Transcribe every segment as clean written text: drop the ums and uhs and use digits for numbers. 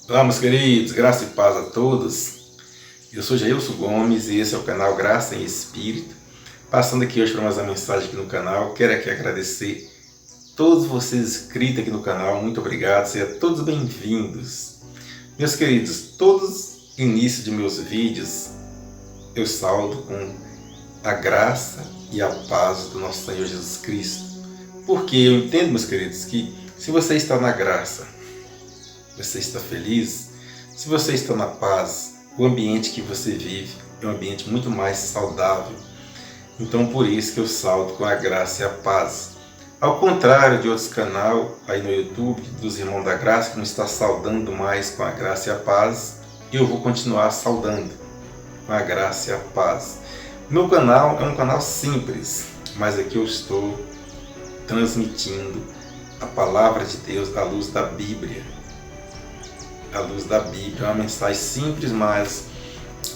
Olá, meus queridos, graça e paz a todos. Eu sou Jailson Gomes e esse é o canal Graça em Espírito. Passando aqui hoje para mais uma mensagem aqui no canal, quero aqui agradecer todos vocês inscritos aqui no canal, muito obrigado, sejam todos bem-vindos. Meus queridos, todos início de meus vídeos eu saúdo com a graça e a paz do nosso Senhor Jesus Cristo. Porque eu entendo, meus queridos, que se você está na graça, você está feliz, se você está na paz, o ambiente que você vive é um ambiente muito mais saudável. Então por isso que eu salto com a graça e a paz. Ao contrário de outros canais aí no YouTube, dos Irmãos da Graça, que não está saudando mais com a graça e a paz, eu vou continuar saudando com a graça e a paz. Meu canal é um canal simples, mas aqui eu estou transmitindo a palavra de Deus à luz da Bíblia. À luz da Bíblia, é uma mensagem simples, mas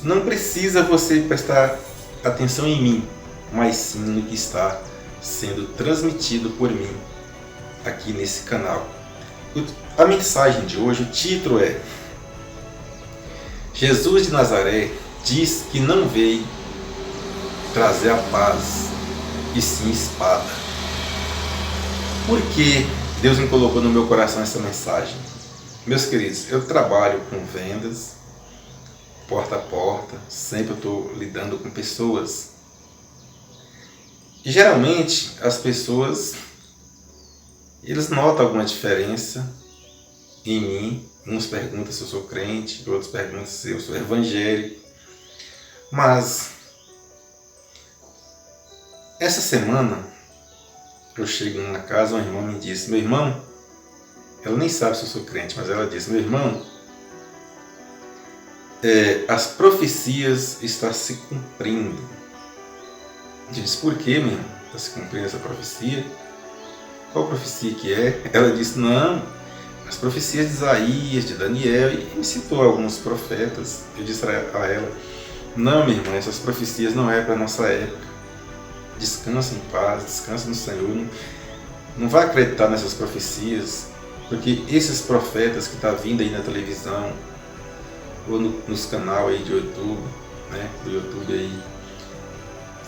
não precisa você prestar atenção em mim, mas sim no que está sendo transmitido por mim aqui nesse canal. A mensagem de hoje, o título é: Jesus de Nazaré diz que não veio trazer a paz, e sim espada. Por que Deus me colocou no meu coração essa mensagem? Meus queridos, eu trabalho com vendas, porta a porta, sempre estou lidando com pessoas. E geralmente as pessoas, eles notam alguma diferença em mim. Uns perguntam se eu sou crente, outros perguntam se eu sou evangélico. Mas essa semana eu chego numa casa, uma irmã me disse: meu irmão, ela nem sabe se eu sou crente, mas ela disse: meu irmão, as profecias estão se cumprindo. Eu disse: por que, meu irmão, está se cumprindo essa profecia? Qual profecia que é? Ela disse: não, as profecias de Isaías, de Daniel, e me citou alguns profetas. Eu disse a ela: não, minha irmã, essas profecias não é para a nossa época. Descansa em paz, descansa no Senhor, não vai acreditar nessas profecias. Porque esses profetas que estão vindo aí na televisão, ou nos canais aí de YouTube, né, do YouTube aí,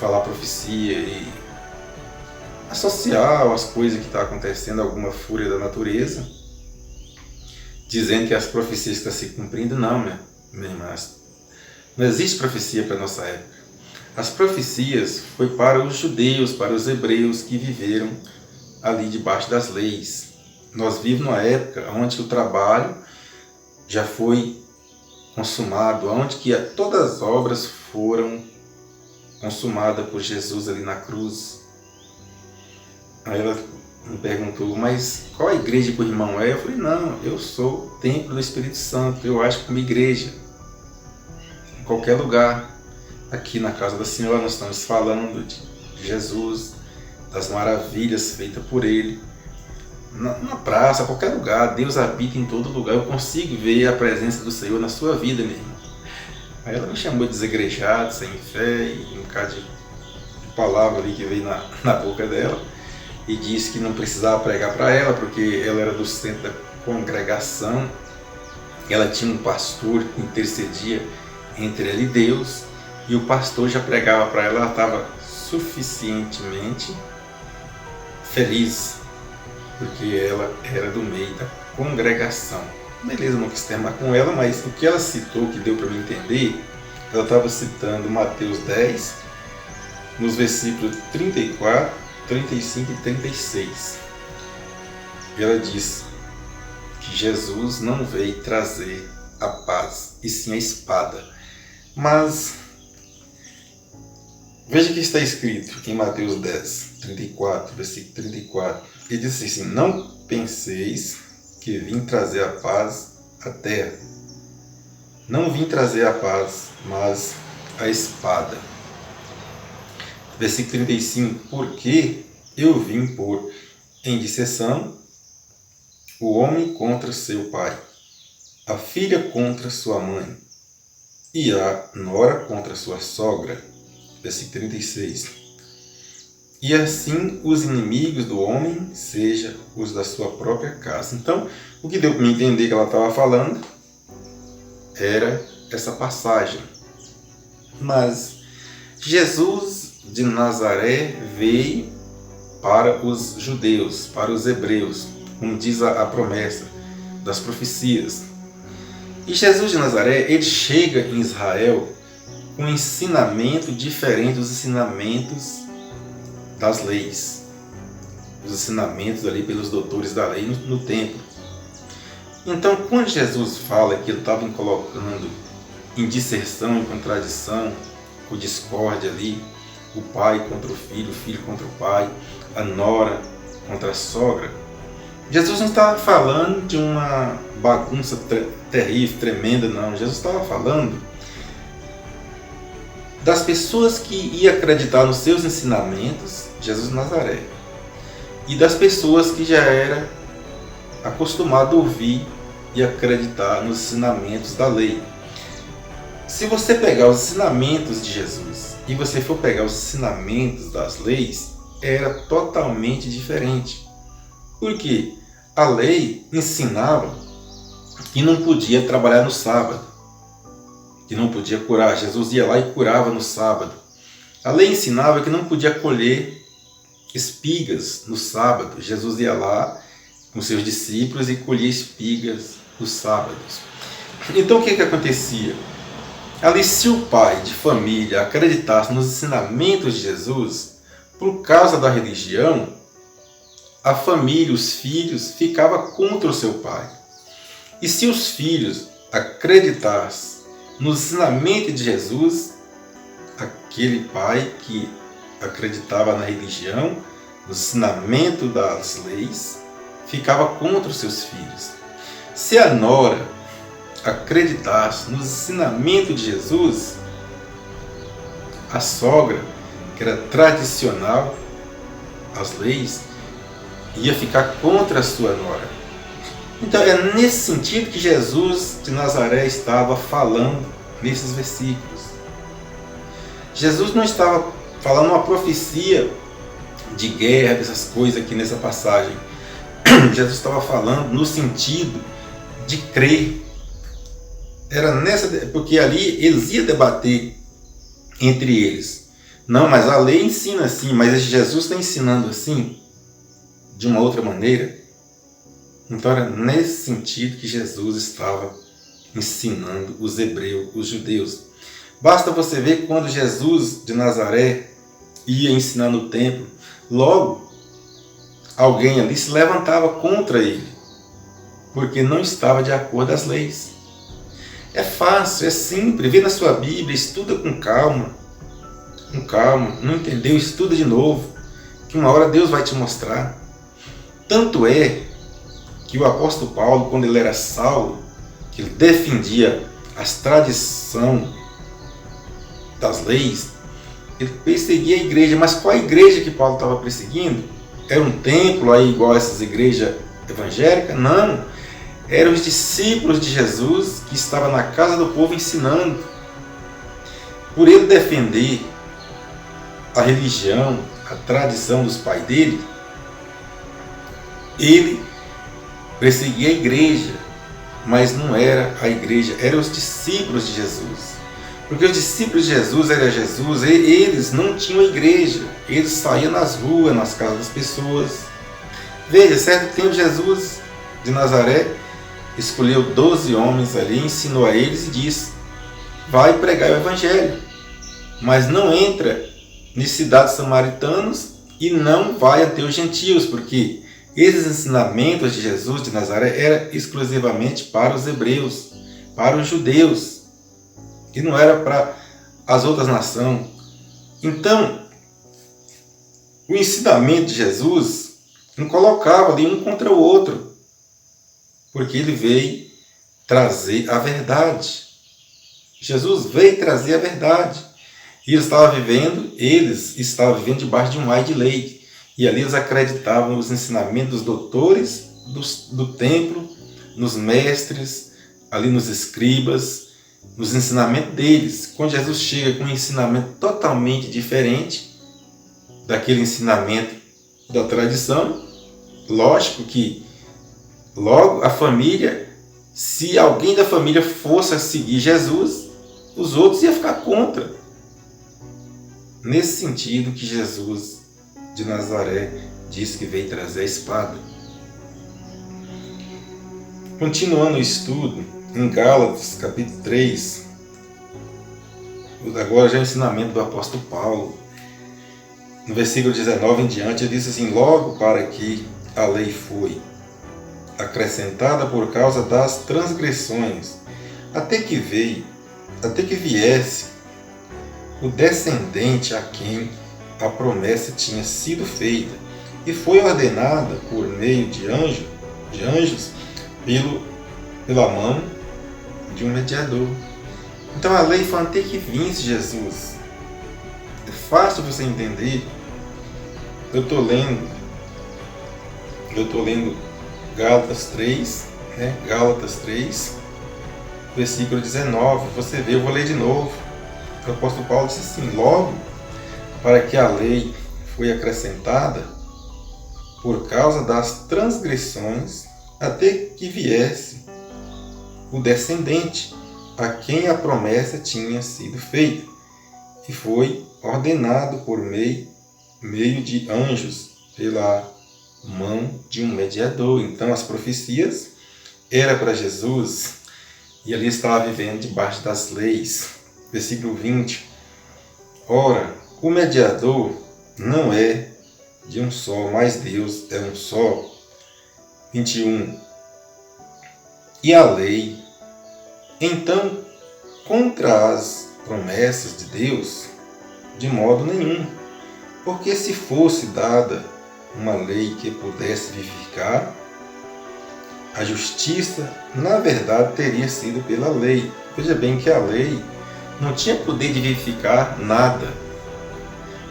falar profecia e associar as coisas que estão acontecendo, alguma fúria da natureza, dizendo que as profecias estão se cumprindo. Não, minha irmã, não existe profecia para a nossa época. As profecias foi para os judeus, para os hebreus que viveram ali debaixo das leis. Nós vivemos numa época onde o trabalho já foi consumado, onde que todas as obras foram consumadas por Jesus ali na cruz. Aí ela me perguntou: mas qual a igreja que o irmão é? Eu falei: não, eu sou o templo do Espírito Santo, eu acho que uma igreja. Em qualquer lugar, aqui na casa da Senhora, nós estamos falando de Jesus, das maravilhas feitas por Ele. Na praça, qualquer lugar, Deus habita em todo lugar. Eu consigo ver a presença do Senhor na sua vida, meu irmão. Aí ela me chamou de desegrejado, sem fé, e um bocado de palavra ali que veio na boca dela, e disse que não precisava pregar para ela, porque ela era do centro da congregação, ela tinha um pastor que intercedia entre ela e Deus, e o pastor já pregava para ela estava suficientemente feliz, porque ela era do meio da congregação. Beleza, não quis terminar com ela, mas o que ela citou, que deu para me entender, ela estava citando Mateus 10, nos versículos 34, 35 e 36. E ela diz que Jesus não veio trazer a paz, e sim a espada. Mas veja que está escrito em Mateus 10, 34, versículo 34. Ele diz assim: não penseis que vim trazer a paz à terra. Não vim trazer a paz, mas a espada. Versículo 35. Porque eu vim pôr em disseção o homem contra seu pai, a filha contra sua mãe, e a nora contra sua sogra. Versículo 36. E assim os inimigos do homem sejam os da sua própria casa. Então, o que deu para me entender que ela estava falando era essa passagem. Mas Jesus de Nazaré veio para os judeus, para os hebreus, como diz a promessa das profecias. E Jesus de Nazaré, ele chega em Israel com um ensinamento diferente dos ensinamentos das leis, os ensinamentos ali pelos doutores da lei no templo. Então, quando Jesus fala que ele estava colocando em disserção, em contradição, com discórdia ali, o pai contra o filho contra o pai, a nora contra a sogra, Jesus não estava falando de uma bagunça terrível, tremenda, não. Jesus estava falando das pessoas que iam acreditar nos seus ensinamentos, Jesus de Nazaré, e das pessoas que já era acostumado a ouvir e acreditar nos ensinamentos da lei. Se você pegar os ensinamentos de Jesus e você for pegar os ensinamentos das leis, era totalmente diferente. Porque a lei ensinava que não podia trabalhar no sábado, que não podia curar. Jesus ia lá e curava no sábado. A lei ensinava que não podia colher espigas no sábado. Jesus ia lá com seus discípulos e colhia espigas nos sábados. Então o que acontecia? Ali, se o pai de família acreditasse nos ensinamentos de Jesus, por causa da religião, a família, os filhos, ficavam contra o seu pai. E se os filhos acreditassem nos ensinamentos de Jesus, aquele pai que acreditava na religião, no ensinamento das leis, ficava contra os seus filhos. Se a nora acreditasse nos ensinamentos de Jesus, a sogra, que era tradicional às leis, ia ficar contra a sua nora. Então é nesse sentido que Jesus de Nazaré estava falando nesses versículos. Jesus não estava falando uma profecia de guerra, dessas coisas aqui nessa passagem. Jesus estava falando no sentido de crer. Era porque ali eles iam debater entre eles. Não, mas a lei ensina assim, mas Jesus está ensinando assim, de uma outra maneira. Então era nesse sentido que Jesus estava ensinando os hebreus, os judeus. Basta você ver quando Jesus de Nazaré ia ensinar no templo, logo alguém ali se levantava contra ele, porque não estava de acordo às leis. É fácil, é simples, vê na sua Bíblia, estuda com calma, não entendeu, estuda de novo, que uma hora Deus vai te mostrar. Tanto é que o apóstolo Paulo, quando ele era Saulo, que ele defendia as tradições das leis, ele perseguia a igreja. Mas qual a igreja que Paulo estava perseguindo? Era um templo aí igual essas igrejas evangélicas? Não. Eram os discípulos de Jesus que estavam na casa do povo ensinando. Por ele defender a religião, a tradição dos pais dele, ele perseguia a igreja, mas não era a igreja, eram os discípulos de Jesus. Porque os discípulos de Jesus eram Jesus, e eles não tinham igreja, eles saíam nas ruas, nas casas das pessoas. Veja, certo tempo Jesus de Nazaré escolheu 12 homens ali, ensinou a eles e disse: vai pregar o evangelho, mas não entra nas cidades samaritanas e não vai até os gentios, porque esses ensinamentos de Jesus de Nazaré eram exclusivamente para os hebreus, para os judeus, e não era para as outras nações. Então, o ensinamento de Jesus não colocava ali um contra o outro, porque ele veio trazer a verdade. Jesus veio trazer a verdade. E eles estavam vivendo debaixo de um ai de lei. E ali eles acreditavam nos ensinamentos dos doutores do templo, nos mestres, ali nos escribas, nos ensinamentos deles. Quando Jesus chega com um ensinamento totalmente diferente daquele ensinamento da tradição, lógico que logo a família Se alguém da família fosse a seguir Jesus, os outros iam ficar contra. Nesse sentido que Jesus de Nazaré disse que veio trazer a espada. Continuando o estudo, em Gálatas, capítulo 3, agora já é o ensinamento do apóstolo Paulo. No versículo 19 em diante, ele diz assim: logo para que a lei foi acrescentada por causa das transgressões, até que viesse o descendente a quem a promessa tinha sido feita, e foi ordenada por meio de anjos pela mão de um mediador. Então a lei foi até que vinsse Jesus. É fácil você entender. Eu estou lendo Gálatas 3, Gálatas 3, versículo 19. Você vê, eu vou ler de novo. O apóstolo Paulo disse assim: logo para que a lei foi acrescentada por causa das transgressões, até que viesse o descendente a quem a promessa tinha sido feita, e foi ordenado por meio de anjos pela mão de um mediador. Então as profecias eram para Jesus, e ali estava vivendo debaixo das leis. Versículo 20. Ora, o mediador não é de um só, mas Deus é um só. 21. E a lei, então, contra as promessas de Deus? De modo nenhum. Porque se fosse dada uma lei que pudesse vivificar, a justiça, na verdade, teria sido pela lei. Veja bem que a lei não tinha poder de vivificar nada.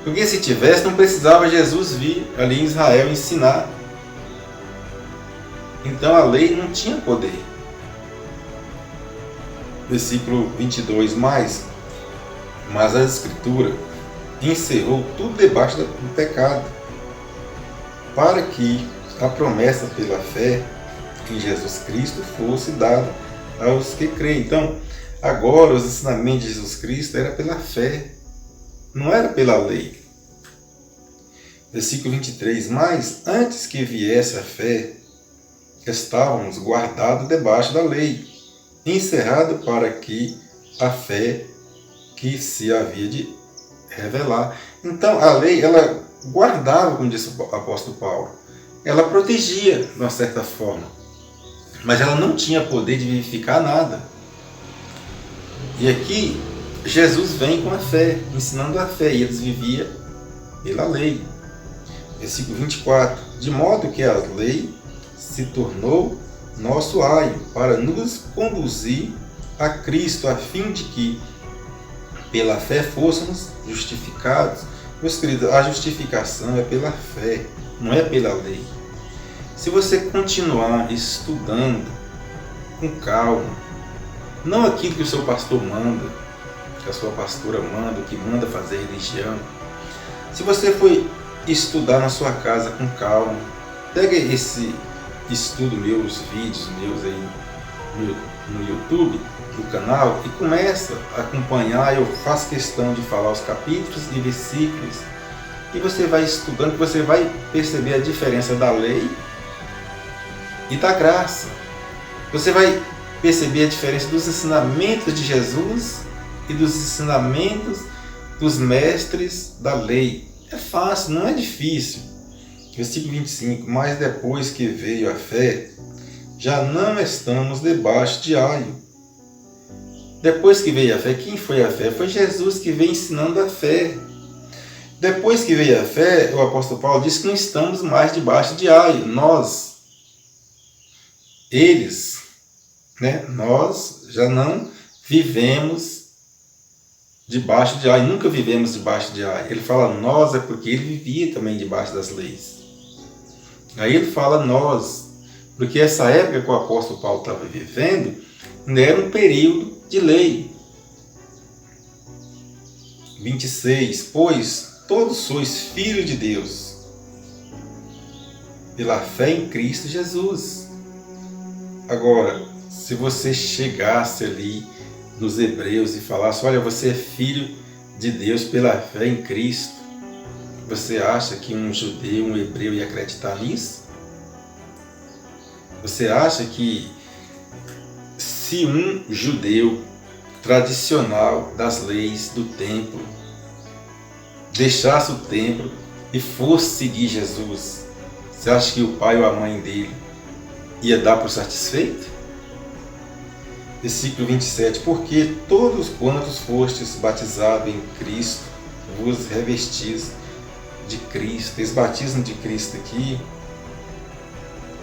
Porque se tivesse, não precisava Jesus vir ali em Israel ensinar. Então a lei não tinha poder. Versículo 22, mas a Escritura encerrou tudo debaixo do pecado, para que a promessa pela fé em Jesus Cristo fosse dada aos que creem. Então, agora os ensinamentos de Jesus Cristo era pela fé, não era pela lei. Versículo 23, mas antes que viesse a fé, estávamos guardados debaixo da lei, encerrado para que a fé que se havia de revelar. Então a lei, ela guardava, como disse o apóstolo Paulo, ela protegia de uma certa forma, mas ela não tinha poder de vivificar nada. E aqui Jesus vem com a fé, ensinando a fé, e eles viviam pela lei. Versículo 24, de modo que a lei se tornou nosso aio para nos conduzir a Cristo, a fim de que pela fé fôssemos justificados. Meus queridos, a justificação é pela fé, não é pela lei. Se você continuar estudando com calma, não aquilo que o seu pastor manda, que a sua pastora manda, que manda fazer religião. Se você for estudar na sua casa com calma, pega esse estudo os vídeos meus aí no YouTube, no canal, e começa a acompanhar. Eu faço questão de falar os capítulos e versículos, e você vai estudando, que você vai perceber a diferença da lei e da graça. Você vai perceber a diferença dos ensinamentos de Jesus e dos ensinamentos dos mestres da lei. É fácil, não é difícil. Versículo 25, mas depois que veio a fé, já não estamos debaixo de aio. Depois que veio a fé, quem foi a fé? Foi Jesus que veio ensinando a fé. Depois que veio a fé, o apóstolo Paulo disse que não estamos mais debaixo de aio. Nós já não vivemos debaixo de aio, nunca vivemos debaixo de aio. Ele fala nós é porque ele vivia também debaixo das leis. Aí ele fala nós, porque essa época que o apóstolo Paulo estava vivendo ainda era um período de lei. 26, pois todos sois filhos de Deus, pela fé em Cristo Jesus. Agora, se você chegasse ali nos Hebreus e falasse, olha, você é filho de Deus pela fé em Cristo, você acha que um judeu, um hebreu ia acreditar nisso? Você acha que se um judeu tradicional das leis do templo deixasse o templo e fosse seguir Jesus, você acha que o pai ou a mãe dele ia dar por satisfeito? Versículo 27. Porque todos quantos fostes batizados em Cristo, vos revestis de Cristo. Esse batismo de Cristo aqui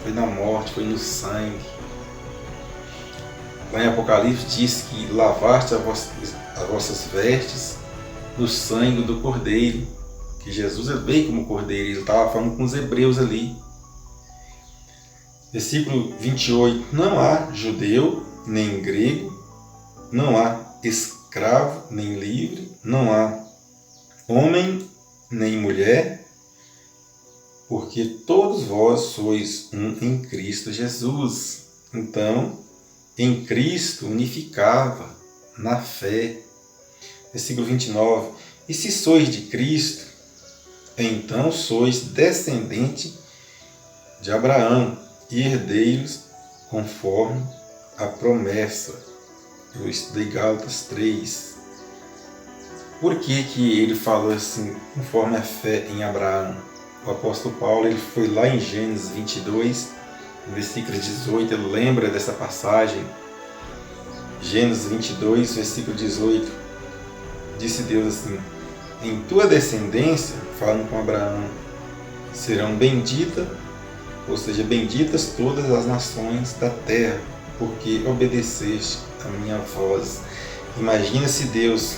foi na morte, foi no sangue. Lá em Apocalipse diz que lavaste as vossas vestes no sangue do Cordeiro. Que Jesus veio como Cordeiro, ele estava falando com os hebreus ali. Versículo 28. Não há judeu, nem grego, não há escravo, nem livre, não há homem, nem mulher, porque todos vós sois um em Cristo Jesus. Então, em Cristo unificava na fé. Versículo 29. E se sois de Cristo, então sois descendente de Abraão e herdeiros conforme a promessa. Eu estudei Gálatas 3. Por que ele falou assim, conforme a fé em Abraão? O apóstolo Paulo, ele foi lá em Gênesis 22, no versículo 18, ele lembra dessa passagem. Gênesis 22, versículo 18, disse Deus assim, em tua descendência, falando com Abraão, serão benditas, ou seja, benditas todas as nações da terra, porque obedeceste a minha voz. Imagina se Deus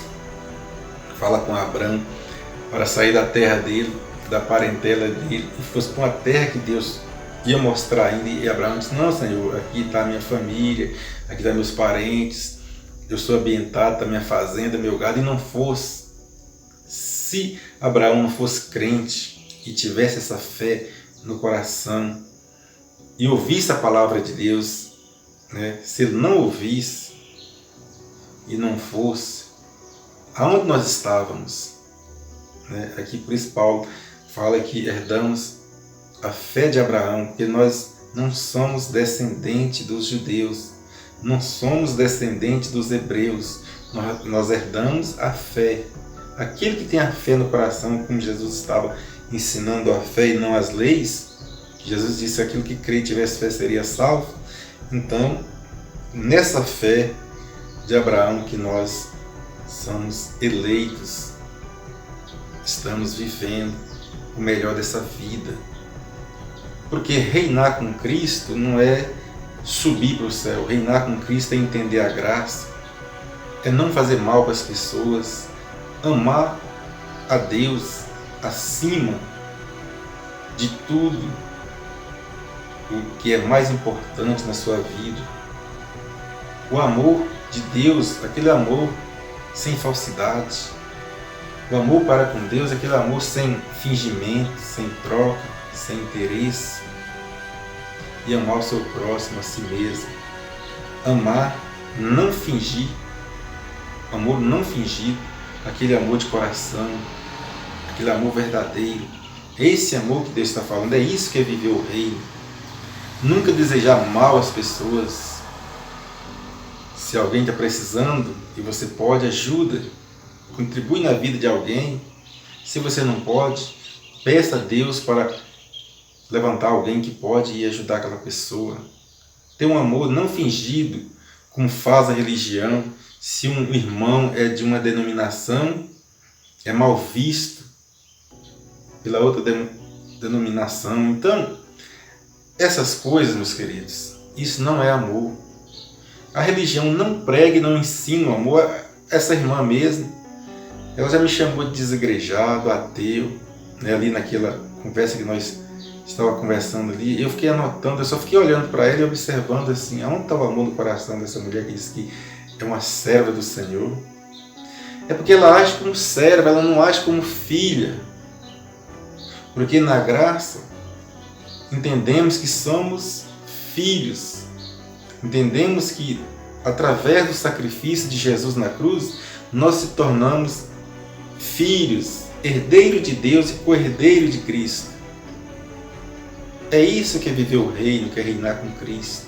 fala com Abraão para sair da terra dele, da parentela dele, e fosse para uma terra que Deus ia mostrar ainda, e Abraão disse, não, Senhor, aqui está a minha família, aqui estão meus parentes, eu sou ambientado, está minha fazenda, meu gado, e não fosse. Se Abraão não fosse crente e tivesse essa fé no coração e ouvisse a palavra de Deus, né? Se ele não ouvisse e não fosse, aonde nós estávamos? Né? Aqui por isso Paulo fala que herdamos a fé de Abraão, porque nós não somos descendentes dos judeus, não somos descendentes dos hebreus, nós herdamos a fé. Aquele que tem a fé no coração, como Jesus estava ensinando a fé e não as leis, Jesus disse aquilo que crê e tivesse fé seria salvo. Então, nessa fé de Abraão que nós somos eleitos, estamos vivendo o melhor dessa vida. Porque reinar com Cristo não é subir para o céu, reinar com Cristo é entender a graça, é não fazer mal para as pessoas, amar a Deus acima de tudo o que é mais importante na sua vida. O amor de Deus, aquele amor sem falsidade. O amor para com Deus, aquele amor sem fingimento, sem troca, sem interesse. E amar o seu próximo, a si mesmo. Amar, não fingir. Amor não fingido, aquele amor de coração, aquele amor verdadeiro. Esse amor que Deus está falando, é isso que é viver o reino. Nunca desejar mal às pessoas. Se alguém está precisando e você pode, ajuda, contribui na vida de alguém. Se você não pode, peça a Deus para levantar alguém que pode e ajudar aquela pessoa. Ter um amor não fingido, como faz a religião. Se um irmão é de uma denominação, é mal visto pela outra denominação. Então, essas coisas, meus queridos, isso não é amor. A religião não prega e não ensina o amor. Essa irmã mesmo, ela já me chamou de desigrejado, ateu, né? Ali naquela conversa que nós estávamos conversando ali, eu fiquei anotando, eu só fiquei olhando para ela e observando assim, aonde está o amor no coração dessa mulher que diz que é uma serva do Senhor? É porque ela age como serva, ela não age como filha. Porque na graça entendemos que somos filhos. Entendemos que através do sacrifício de Jesus na cruz, nós se tornamos filhos, herdeiro de Deus e co-herdeiro de Cristo. É isso que é viver o reino, que é reinar com Cristo.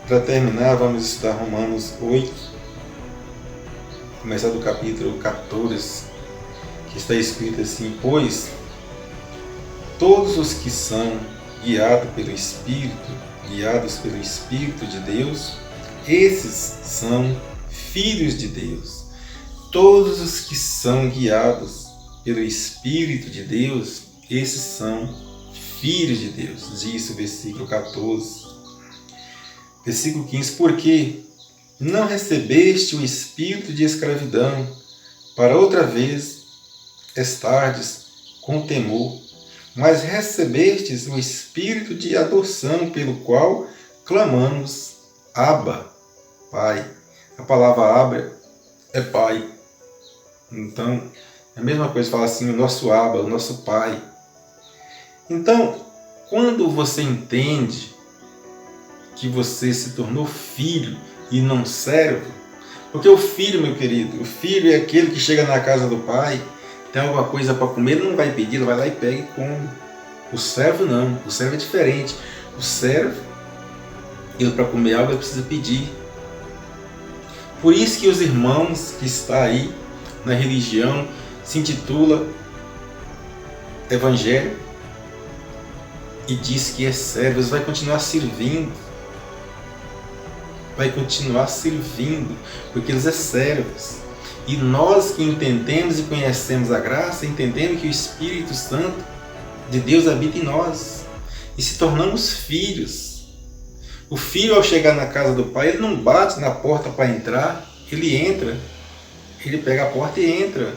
Para terminar, vamos estudar Romanos 8, começar do capítulo 14, que está escrito assim: pois todos os que são guiados pelo Espírito de Deus, esses são filhos de Deus. Todos os que são guiados pelo Espírito de Deus, esses são filhos de Deus. Diz o versículo 14. Versículo 15. Porque não recebeste o espírito de escravidão, para outra vez estardes com temor, mas recebestes o espírito de adoção, pelo qual clamamos, Abba, Pai. A palavra Abba é Pai. Então, é a mesma coisa, fala assim, o nosso Abba, o nosso Pai. Então, quando você entende que você se tornou filho e não servo, porque o filho, meu querido, o filho é aquele que chega na casa do pai, tem alguma coisa para comer, ele não vai pedir, ele vai lá e pega e come. O servo não, o servo é diferente. O servo, ele para comer algo, ele precisa pedir. Por isso que os irmãos que estão aí na religião se intitula Evangelho e diz que é servo, eles vai continuar servindo. Vai continuar servindo, porque eles são servos. E nós que entendemos e conhecemos a graça, entendemos que o Espírito Santo de Deus habita em nós e se tornamos filhos. O filho, ao chegar na casa do pai, ele não bate na porta para entrar, ele entra, ele pega a porta e entra.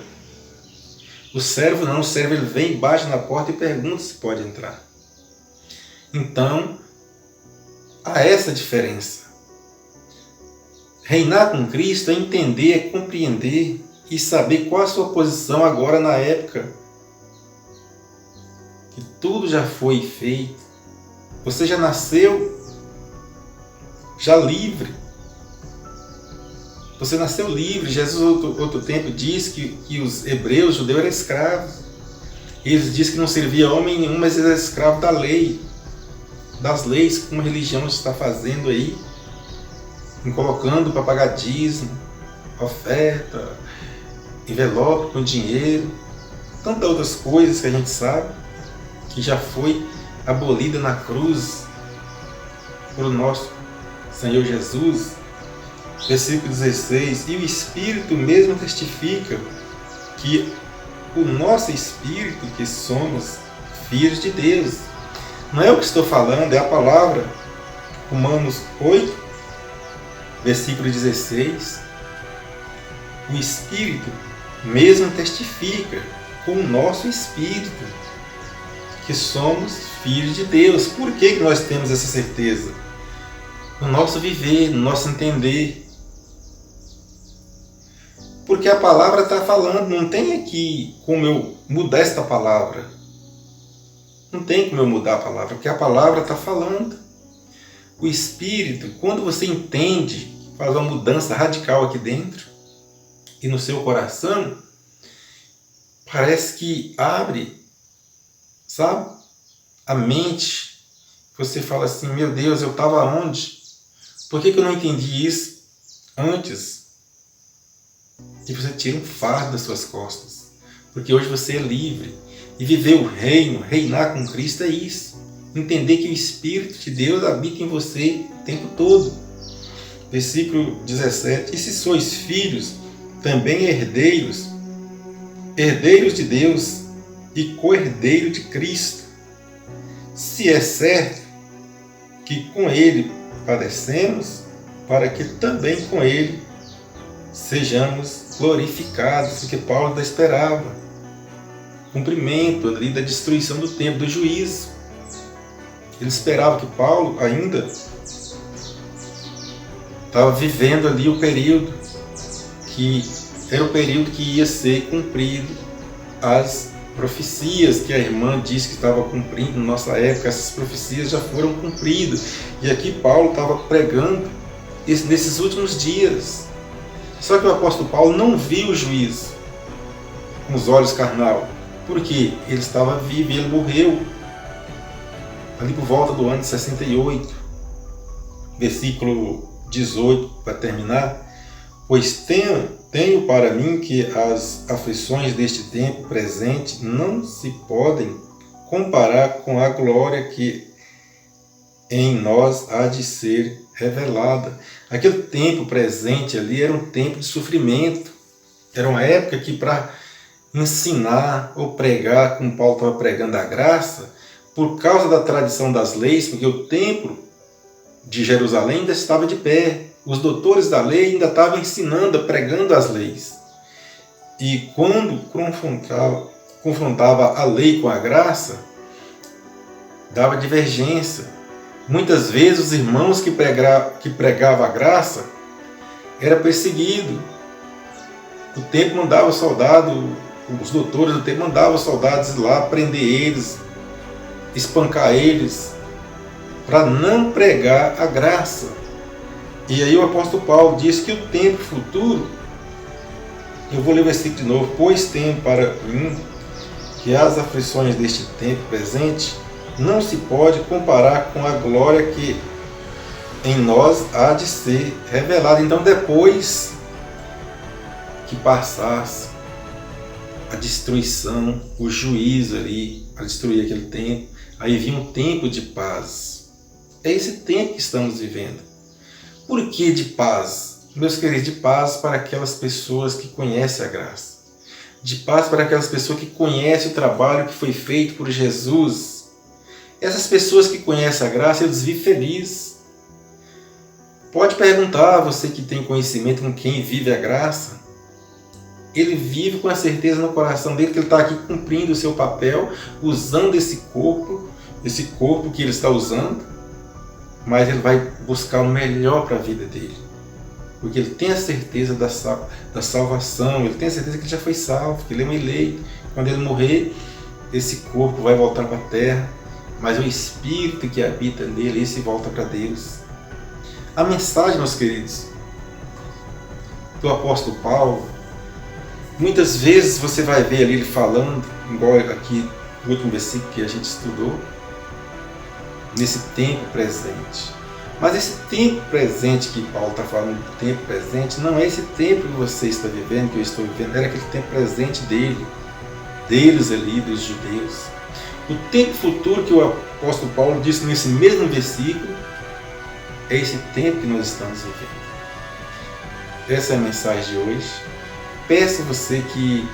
O servo não, o servo ele vem, bate na porta e pergunta se pode entrar. Então, há essa diferença. Reinar com Cristo é entender, é compreender e saber qual a sua posição agora na época que tudo já foi feito. Você já nasceu já livre. Você nasceu livre. Jesus, outro tempo, diz que os hebreus, os judeus, eram escravos. Eles dizem que não servia homem nenhum, mas eles eram escravos da lei, das leis que uma religião está fazendo aí, colocando para pagar dízimo, oferta, envelope com dinheiro, tantas outras coisas que a gente sabe que já foi abolida na cruz por nosso Senhor Jesus. Versículo 16: e o Espírito mesmo testifica que o nosso Espírito, que somos filhos de Deus. Não é o que estou falando, é a palavra. Romanos 8, versículo 16, o Espírito mesmo testifica com o nosso Espírito que somos filhos de Deus. Por que nós temos essa certeza? No nosso viver, no nosso entender. Porque a palavra está falando, não tem aqui como eu mudar esta palavra. Não tem como eu mudar a palavra, porque a palavra está falando. O Espírito, quando você entende, faz uma mudança radical aqui dentro e no seu coração, parece que abre, sabe, a mente. Você fala assim, meu Deus, eu estava onde? Por que eu não entendi isso antes? E você tira um fardo das suas costas, porque hoje você é livre. E viver o reino, reinar com Cristo é isso. Entender que o Espírito de Deus habita em você o tempo todo. Versículo 17. E se sois filhos, também herdeiros, herdeiros de Deus e co-herdeiro de Cristo. Se é certo que com Ele padecemos, para que também com Ele sejamos glorificados, porque Paulo ainda esperava cumprimento ali da destruição do tempo, do juízo. Ele esperava que Paulo ainda estava vivendo ali o período que era o período que ia ser cumprido as profecias que a irmã disse que estava cumprindo na nossa época, essas profecias já foram cumpridas. E aqui Paulo estava pregando nesses últimos dias. Só que o apóstolo Paulo não viu o juízo com os olhos carnal. Por quê? Ele estava vivo e ele morreu ali por volta do ano de 68. Versículo 18, para terminar. Pois tenho para mim que as aflições deste tempo presente não se podem comparar com a glória que em nós há de ser revelada. Aquele tempo presente ali era um tempo de sofrimento. Era uma época que para ensinar ou pregar, como Paulo estava pregando a graça, por causa da tradição das leis, porque o templo de Jerusalém ainda estava de pé. Os doutores da lei ainda estavam ensinando, pregando as leis. E quando confrontava a lei com a graça, dava divergência. Muitas vezes os irmãos que pregavam a graça eram perseguidos. O templo mandava os doutores do templo mandavam os soldados ir lá prender eles, espancar eles, para não pregar a graça. E aí o apóstolo Paulo diz que o tempo futuro, eu vou ler o versículo de novo, pois tenho para mim que as aflições deste tempo presente não se pode comparar com a glória que em nós há de ser revelada. Então depois que passasse a destruição, o juízo ali, a destruir aquele tempo, aí vinha um tempo de paz. É esse tempo que estamos vivendo. Por que de paz? Meus queridos, de paz para aquelas pessoas que conhecem a graça. De paz para aquelas pessoas que conhecem o trabalho que foi feito por Jesus. Essas pessoas que conhecem a graça, eles vivem felizes. Pode perguntar a você que tem conhecimento com quem vive a graça. Ele vive com a certeza no coração dele que ele está aqui cumprindo o seu papel, usando esse corpo que ele está usando, mas ele vai buscar o melhor para a vida dele. Porque ele tem a certeza da salvação, ele tem a certeza que ele já foi salvo, que ele é um eleito. Quando ele morrer, esse corpo vai voltar para a terra, mas o Espírito que habita nele, esse volta para Deus. A mensagem, meus queridos, do apóstolo Paulo, muitas vezes você vai ver ali ele falando, igual aqui no último versículo que a gente estudou, nesse tempo presente. Mas esse tempo presente que Paulo está falando, do tempo presente, não é esse tempo que você está vivendo, que eu estou vivendo, era aquele tempo presente deles ali, dos judeus. O tempo futuro que o apóstolo Paulo disse nesse mesmo versículo, é esse tempo que nós estamos vivendo. Essa é a mensagem de hoje. Peço a você que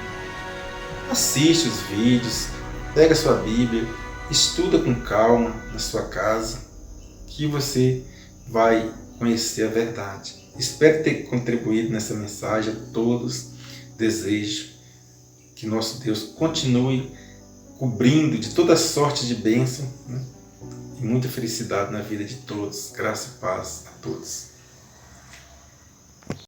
assiste os vídeos, pega a sua Bíblia, estuda com calma na sua casa, que você vai conhecer a verdade. Espero ter contribuído nessa mensagem a todos. Desejo que nosso Deus continue cobrindo de toda sorte de bênção, né? E muita felicidade na vida de todos. Graça e paz a todos.